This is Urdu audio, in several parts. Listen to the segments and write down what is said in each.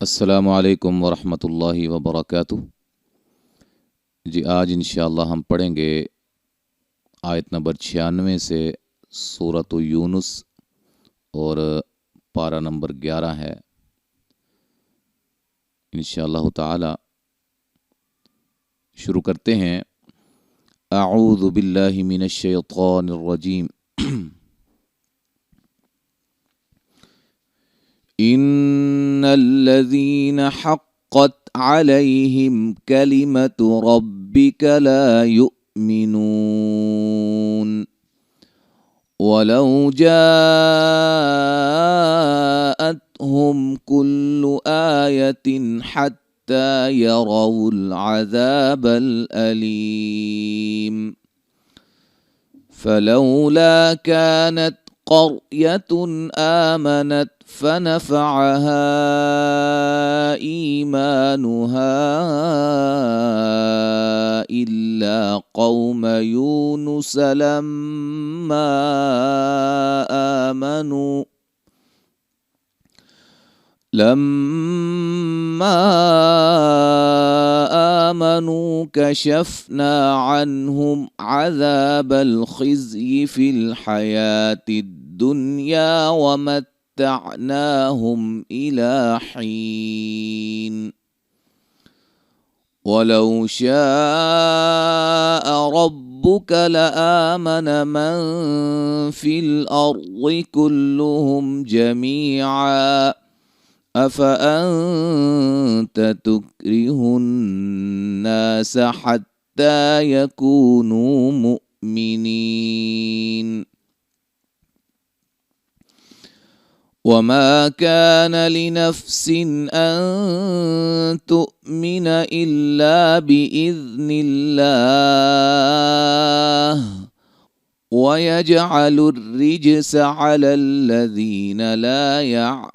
السلام علیکم ورحمۃ اللہ وبرکاتہ۔ جی آج انشاءاللہ ہم پڑھیں گے آیت نمبر 96 سے سورۃ یونس اور پارہ نمبر 11 ہے انشاءاللہ تعالی۔ شروع کرتے ہیں۔ اعوذ باللہ من الشیطان الرجیم۔ ان الذین حقت علیہم کلمۃ ربک لا یؤمنون ولو جاءتهم كل آیۃ حتی یروا العذاب الألیم فلولا كانت قرية آمنت فنفعها إيمانها إلا قوم يونس لما آمنوا كشفنا عنهم عذاب الخزي في الحياة الدنيا ومتعناهم إلى حين ولو شاء ربك لآمن من في الأرض كلهم جميعا أفأنت تكره الناس حتى يكونوا مؤمنين وما كان لنفس أن تؤمن إلا بإذن الله ويجعل الرجس على الذين لا يعقلون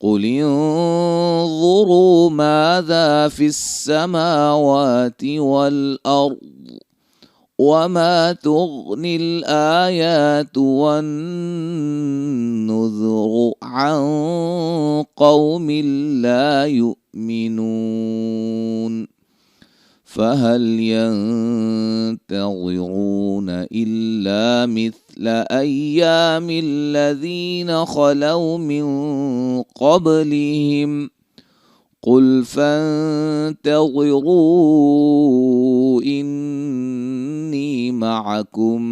قل انظروا ماذا في السماوات والأرض وما تغني الآيات والنذر عن قوم لا يؤمنون فهل ينتظرون إلا مثل أيام الذين خلوا من قبلهم قل فانتظروا إني معكم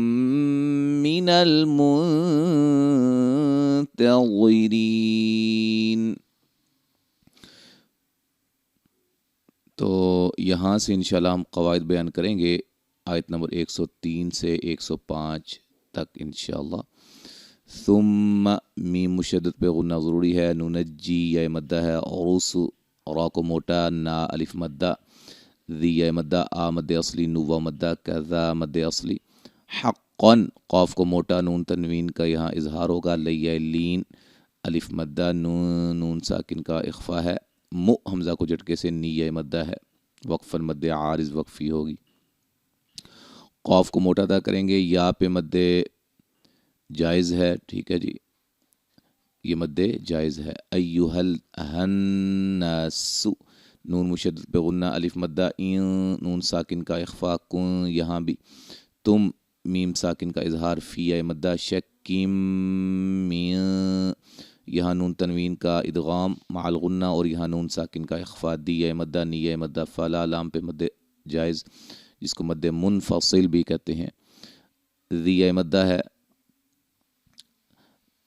من المنتظرين۔ تو یہاں سے انشاءاللہ ہم قواعد بیان کریں گے آیت نمبر 103 سے 105 تک انشاءاللہ۔ ثم میم مشدد پہ غنہ ضروری ہے، ننجی یا مدہ ہے، عروس را کو موٹا، نا الف مدہ، ذی یا مدہ، آ مد اصلی، نو مدہ، کذا مد اصلی، حقا قاف کو موٹا، نون تنوین کا یہاں اظہار ہوگا، لیا لین الف مدہ، نون ساکن کا اخفا ہے، مو حمزہ کو جھٹکے سے نیہ مدہ ہے، وقفاً مد عارض وقفی ہوگی۔ قاف کو موٹا ادا کریں گے، یا پہ مد جائز ہے، ٹھیک ہے جی، یہ مد جائز ہے۔ ایہا الناس، نون مشدد پہ غنہ، الف مدہ، این نون ساکن کا اخفا، کن یہاں بھی، تم میم ساکن کا اظہار، فی مدہ، شکیم مین یہاں نون تنوین کا ادغام مع الغنہ اور یہاں نون ساکن کا اخفا، دی مدہ، نیہ مدہ، فلا لام پہ مد جائز جس کو مد منفصل بھی کہتے ہیں، ذی مدہ ہے،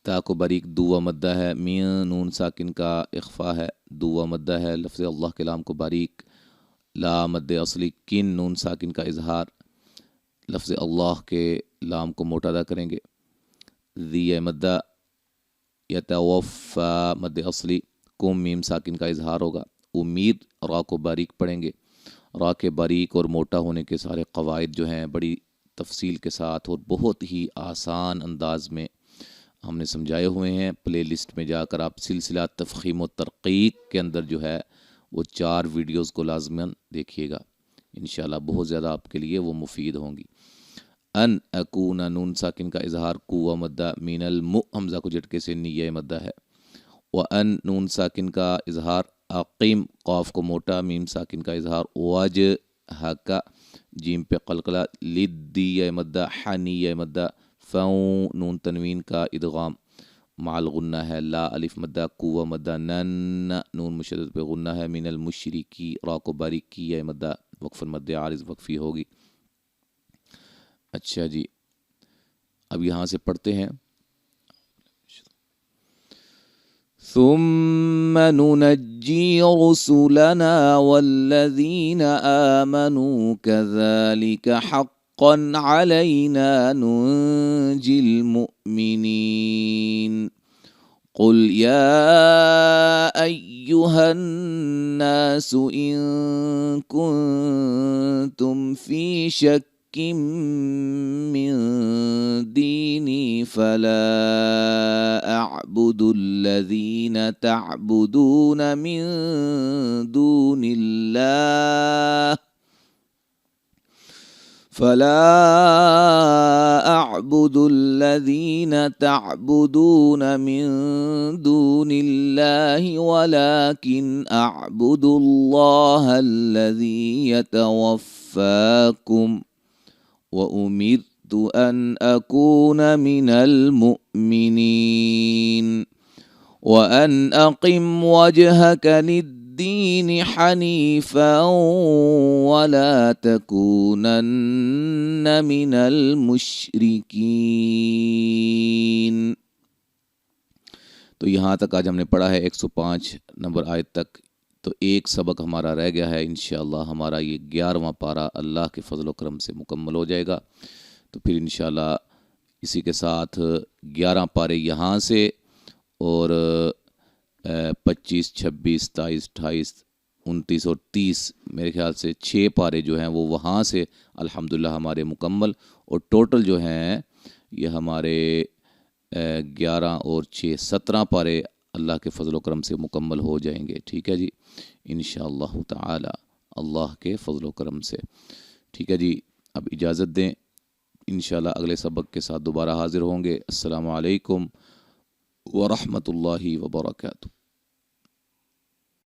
تا کو باریک دو مدہ ہے، مین نون ساکن کا اخفا ہے، دو مدہ ہے، لفظ اللہ کے لام کو باریک، لا مد اصلی، کن نون ساکن کا اظہار، لفظ اللہ کے لام کو موٹا ادا کریں گے، ذی مدہ، یتوفا مد اصلی، کم میم ساکن کا اظہار ہوگا، امید را کو باریک پڑھیں گے۔ را کے باریک اور موٹا ہونے کے سارے قواعد جو ہیں بڑی تفصیل کے ساتھ اور بہت ہی آسان انداز میں ہم نے سمجھائے ہوئے ہیں۔ پلے لسٹ میں جا کر آپ سلسلہ تفخیم و ترقیق کے اندر جو ہے وہ 4 ویڈیوز کو لازماً دیکھیے گا، انشاءاللہ بہت زیادہ آپ کے لیے وہ مفید ہوں گی۔ ان اکون نون ساکن کا اظہار، کو مدہ، من المؤ حمزہ کو جھٹکے سے نیہ مدہ ہے، وَأَن نون ساکن کا اظہار، اقیم قاف کو موٹا، میم ساکن کا اظہار، وجہک جیم پہ قلقلہ، لدی یا مدہ، حنی یا مدہ، فوں نون تنوین کا ادغام مع الغنہ ہے، لا الف مدہ، قوہ مدہ، نن نون مشدد پہ غنہ ہے، من المشرکی را کو باریکی یا مدہ، وقف مد عارض وقفی ہوگی۔ اچھا جی، اب یہاں سے پڑھتے ہیں، ثم ننجی رسلنا والذین آمنوا كذلك حقا علينا ننجي المؤمنين قل يا أيها الناس إن كنتم في شك من ديني فلا أعبد الذين تعبدون من دون الله ولكن أعبد الله الذي يتوفاكم وأمرت أن أكون من المؤمنين وأن أقم وجهك للدين حنيفا ولا تكونن من المشركين۔ تو یہاں تک آج ہم نے پڑھا ہے 105 نمبر آیت تک، تو ایک سبق ہمارا رہ گیا ہے، انشاءاللہ ہمارا یہ 11واں پارہ اللہ کے فضل و کرم سے مکمل ہو جائے گا۔ تو پھر انشاءاللہ اسی کے ساتھ 11 پارے یہاں سے اور 25، 26، 27، 28، 29 اور 30 میرے خیال سے 6 پارے جو ہیں وہ وہاں سے الحمدللہ ہمارے مکمل، اور ٹوٹل جو ہیں یہ ہمارے 11 اور 6 17 پارے اللہ کے فضل و کرم سے مکمل ہو جائیں گے، ٹھیک ہے جی، انشاءاللہ تعالی اللہ کے فضل و کرم سے۔ ٹھیک ہے جی، اب اجازت دیں، انشاءاللہ اگلے سبق کے ساتھ دوبارہ حاضر ہوں گے۔ السلام علیکم ورحمۃ اللہ وبرکاتہ۔